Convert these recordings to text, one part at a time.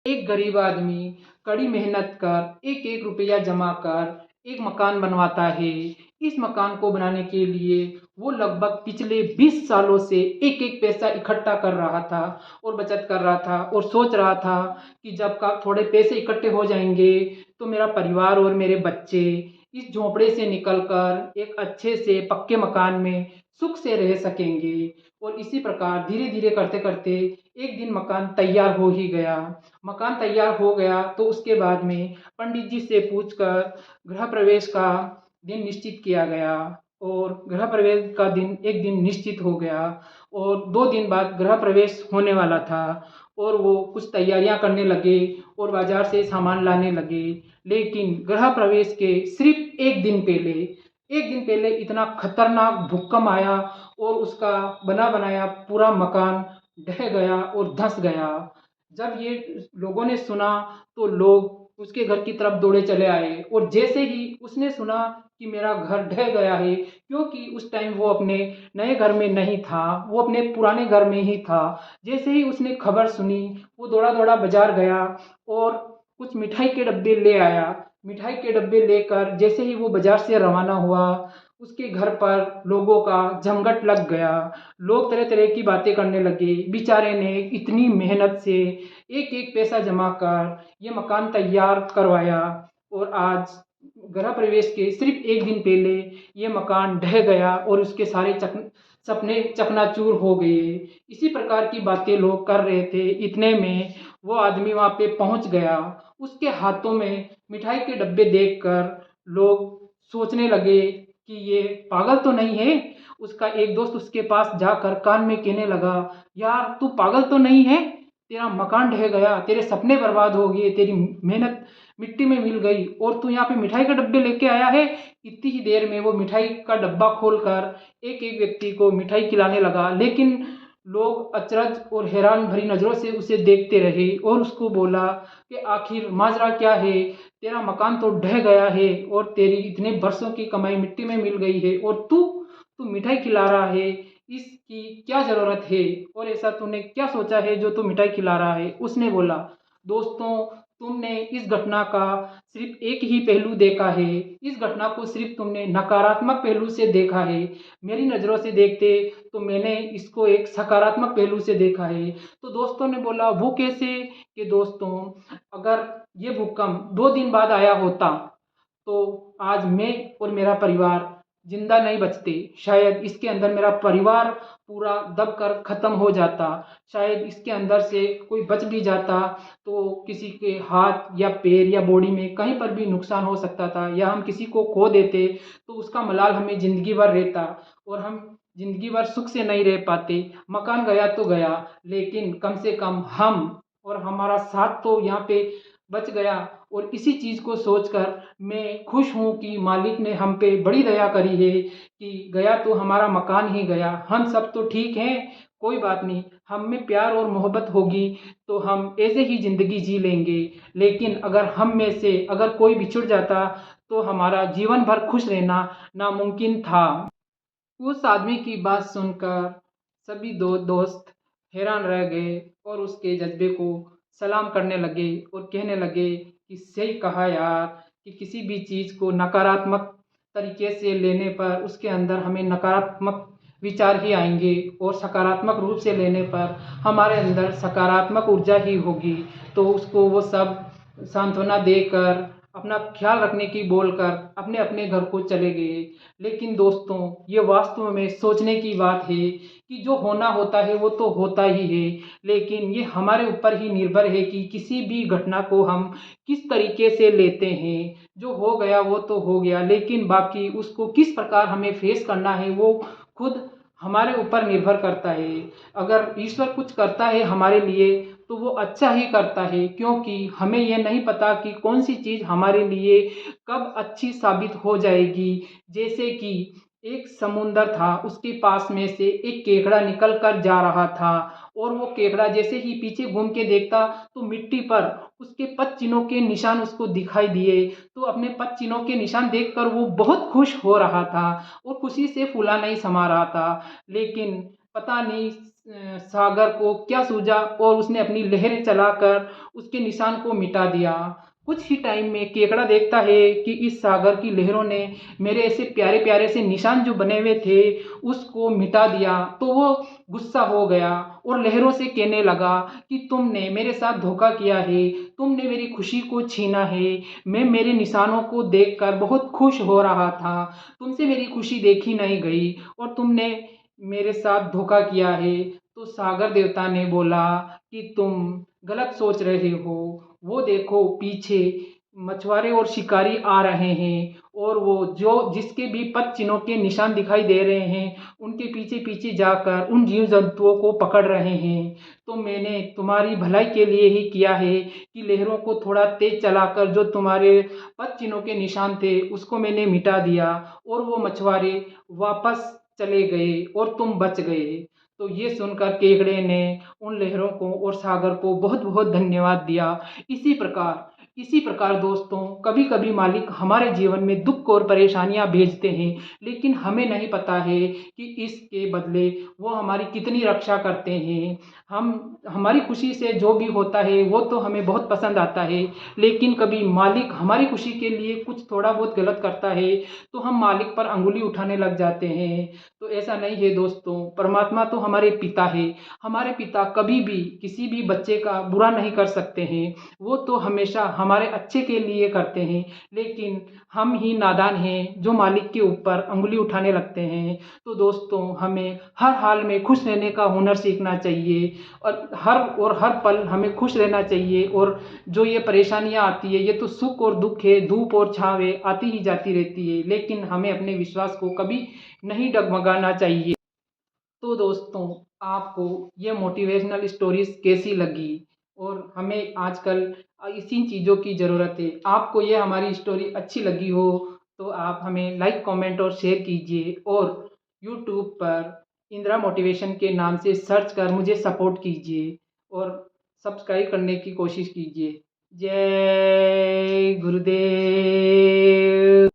एक गरीब आदमी कड़ी मेहनत कर एक एक रुपया जमा कर एक मकान बनवाता है। इस मकान को बनाने के लिए वो लगभग पिछले 20 सालों से एक एक पैसा इकट्ठा कर रहा था और बचत कर रहा था और सोच रहा था कि जब का थोड़े पैसे इकट्ठे हो जाएंगे तो मेरा परिवार और मेरे बच्चे इस झोंपड़े से निकलकर एक अच्छे से पक्के मकान में सुख से रह सकेंगे। और इसी प्रकार धीरे धीरे करते करते एक दिन मकान तैयार हो ही गया। मकान तैयार हो गया तो उसके बाद में पंडित जी से पूछकर गृह प्रवेश का दिन निश्चित किया गया। और गृह प्रवेश का दिन एक दिन निश्चित हो गया और 2 दिन बाद गृह प्रवेश होने वाला था। और वो कुछ तैयारियां करने लगे और बाजार से सामान लाने लगे। लेकिन गृह प्रवेश के सिर्फ एक दिन पहले इतना खतरनाक भूकंप आया और उसका बना बनाया पूरा मकान ढह गया और धंस गया। जब ये लोगों ने सुना तो लोग उसके घर की तरफ दौड़े चले आए और जैसे ही उसने सुना कि मेरा घर ढह गया है, क्योंकि उस टाइम वो अपने नए घर में नहीं था, वो अपने पुराने घर में ही था। जैसे ही उसने खबर सुनी वो दौड़ा दौड़ा बाजार गया और कुछ मिठाई के डब्बे ले आया। मिठाई के डब्बे लेकर जैसे ही वो बाजार से रवाना हुआ उसके घर पर लोगों का जमघट लग गया। लोग तरह तरह की बातें करने लगे। बेचारे ने इतनी मेहनत से एक एक पैसा जमा कर ये मकान तैयार करवाया और आज गृह प्रवेश के सिर्फ एक दिन पहले ये मकान ढह गया और उसके सारे सपने चकनाचूर हो गए। इसी प्रकार की बातें लोग कर रहे थे। इतने में वो आदमी वहाँ पे पहुँच गया। उसके हाथों में मिठाई के डब्बे देखकर लोग सोचने लगे कि ये पागल तो नहीं है। उसका एक दोस्त उसके पास जाकर कान में कहने लगा, यार तू पागल तो नहीं है, तेरा मकान ढह गया, तेरे सपने बर्बाद हो गए, तेरी मेहनत मिट्टी में मिल गई और तू यहाँ पे मिठाई के डब्बे लेके आया है। इतनी ही देर में वो मिठाई का डब्बा खोलकर एक एक व्यक्ति को मिठाई खिलाने लगा। लेकिन लोग अचरज और हैरान भरी नज़रों से उसे देखते रहे और उसको बोला कि आखिर माजरा क्या है, तेरा मकान तो ढह गया है और तेरी इतने बरसों की कमाई मिट्टी में मिल गई है और तू तू मिठाई खिला रहा है, इसकी क्या ज़रूरत है और ऐसा तूने क्या सोचा है जो तू मिठाई खिला रहा है। उसने बोला, दोस्तों तुमने इस घटना का सिर्फ एक ही पहलू देखा है, इस घटना को सिर्फ तुमने नकारात्मक पहलू से देखा है। मेरी नज़रों से देखते तो मैंने इसको एक सकारात्मक पहलू से देखा है। तो दोस्तों ने बोला, वो कैसे? कि दोस्तों अगर ये भूकंप 2 दिन बाद आया होता तो आज मैं और मेरा परिवार जिंदा नहीं बचते। शायद इसके अंदर मेरा परिवार पूरा दब कर ख़त्म हो जाता। शायद इसके अंदर से कोई बच भी जाता तो किसी के हाथ या पैर या बॉडी में कहीं पर भी नुकसान हो सकता था, या हम किसी को खो देते तो उसका मलाल हमें ज़िंदगी भर रहता और हम ज़िंदगी भर सुख से नहीं रह पाते। मकान गया तो गया, लेकिन कम से कम हम और हमारा साथ तो यहाँ पे बच गया। और इसी चीज़ को सोचकर मैं खुश हूँ कि मालिक ने हम पे बड़ी दया करी है कि गया तो हमारा मकान ही गया, हम सब तो ठीक हैं, कोई बात नहीं, हम में प्यार और मोहब्बत होगी तो हम ऐसे ही ज़िंदगी जी लेंगे। लेकिन अगर हम में से अगर कोई बिछुड़ जाता तो हमारा जीवन भर खुश रहना नामुमकिन था। उस आदमी की बात सुनकर सभी दो दोस्त हैरान रह गए और उसके जज्बे को सलाम करने लगे और कहने लगे कि सही कहा यार, कि किसी भी चीज़ को नकारात्मक तरीके से लेने पर उसके अंदर हमें नकारात्मक विचार ही आएंगे और सकारात्मक रूप से लेने पर हमारे अंदर सकारात्मक ऊर्जा ही होगी। तो उसको वो सब सांत्वना देकर अपना ख्याल रखने की बोलकर अपने अपने घर को चले गए। लेकिन दोस्तों ये वास्तव में सोचने की बात है कि जो होना होता है वो तो होता ही है, लेकिन ये हमारे ऊपर ही निर्भर है कि किसी भी घटना को हम किस तरीके से लेते हैं। जो हो गया वो तो हो गया, लेकिन बाकी उसको किस प्रकार हमें फेस करना है वो खुद हमारे ऊपर निर्भर करता है। अगर ईश्वर कुछ करता है हमारे लिए तो वो अच्छा ही करता है, क्योंकि हमें ये नहीं पता कि कौन सी चीज़ हमारे लिए कब अच्छी साबित हो जाएगी। जैसे कि एक समुंदर था, उसके पास में से एक केकड़ा निकल कर जा रहा था और वो केकड़ा जैसे ही पीछे घूम के देखता तो मिट्टी पर उसके पद चिन्हों के निशान उसको दिखाई दिए। तो अपने पद चिन्हों के निशान देखकर वो बहुत खुश हो रहा था और खुशी से फूला नहीं समा रहा था। लेकिन पता नहीं सागर को क्या सूझा और उसने अपनी लहरें चलाकर उसके निशान को मिटा दिया। कुछ ही टाइम में केकड़ा देखता है कि इस सागर की लहरों ने मेरे ऐसे प्यारे प्यारे से निशान जो बने हुए थे उसको मिटा दिया। तो वो गुस्सा हो गया और लहरों से कहने लगा कि तुमने मेरे साथ धोखा किया है, तुमने मेरी खुशी को छीना है। मैं मेरे निशानों को देखकर बहुत खुश हो रहा था, तुमसे मेरी खुशी देखी नहीं गई और तुमने मेरे साथ धोखा किया है। तो सागर देवता ने बोला कि तुम गलत सोच रहे हो, वो देखो पीछे मछुआरे और शिकारी आ रहे हैं और वो जो जिसके भी पद चिन्हों के निशान दिखाई दे रहे हैं उनके पीछे पीछे जाकर उन जीव जंतुओं को पकड़ रहे हैं। तो मैंने तुम्हारी भलाई के लिए ही किया है कि लहरों को थोड़ा तेज चलाकर जो तुम्हारे पद चिन्हों के निशान थे उसको मैंने मिटा दिया और वो मछुआरे वापस चले गए और तुम बच गए। तो ये सुनकर केकड़े ने उन लहरों को और सागर को बहुत बहुत धन्यवाद दिया। इसी प्रकार दोस्तों, कभी कभी मालिक हमारे जीवन में दुख और परेशानियां भेजते हैं, लेकिन हमें नहीं पता है कि इसके बदले वो हमारी कितनी रक्षा करते हैं। हम हमारी खुशी से जो भी होता है वो तो हमें बहुत पसंद आता है, लेकिन कभी मालिक हमारी खुशी के लिए कुछ थोड़ा बहुत गलत करता है तो हम मालिक पर अंगुली उठाने लग जाते हैं। तो ऐसा नहीं है दोस्तों, परमात्मा तो हमारे पिता है। हमारे पिता कभी भी किसी भी बच्चे का बुरा नहीं कर सकते हैं, वो तो हमेशा हमारे अच्छे के लिए करते हैं। लेकिन हम ही नादान हैं जो मालिक के ऊपर अंगुली उठाने लगते हैं। तो दोस्तों, हमें हर हाल में खुश रहने का हुनर सीखना चाहिए और हर पल हमें खुश रहना चाहिए। और जो ये परेशानियां आती है ये तो सुख और दुख है, धूप और छाँव है, आती ही जाती रहती है, लेकिन हमें अपने विश्वास को कभी नहीं डगमगाना चाहिए। तो दोस्तों, आपको ये मोटिवेशनल स्टोरीज कैसी लगी? और हमें आजकल इसी चीज़ों की ज़रूरत है। आपको ये हमारी स्टोरी अच्छी लगी हो तो आप हमें लाइक कमेंट और शेयर कीजिए और यूट्यूब पर इंदिरा मोटिवेशन के नाम से सर्च कर मुझे सपोर्ट कीजिए और सब्सक्राइब करने की कोशिश कीजिए। जय गुरुदेव।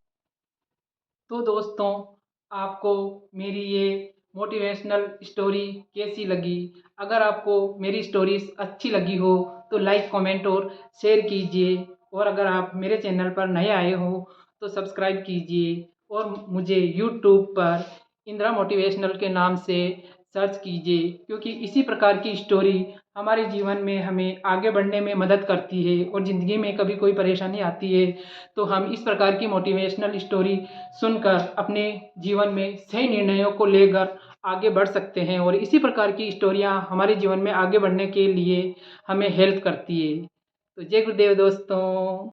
तो दोस्तों, आपको मेरी ये मोटिवेशनल स्टोरी कैसी लगी? अगर आपको मेरी स्टोरीज अच्छी लगी हो तो लाइक कमेंट और शेयर कीजिए और अगर आप मेरे चैनल पर नए आए हो तो सब्सक्राइब कीजिए और मुझे यूट्यूब पर इंदिरा मोटिवेशनल के नाम से सर्च कीजिए, क्योंकि इसी प्रकार की स्टोरी हमारे जीवन में हमें आगे बढ़ने में मदद करती है और ज़िंदगी में कभी कोई परेशानी आती है तो हम इस प्रकार की मोटिवेशनल स्टोरी सुनकर अपने जीवन में सही निर्णयों को लेकर आगे बढ़ सकते हैं और इसी प्रकार की स्टोरियाँ हमारे जीवन में आगे बढ़ने के लिए हमें हेल्प करती है। तो जय गुरुदेव दोस्तों।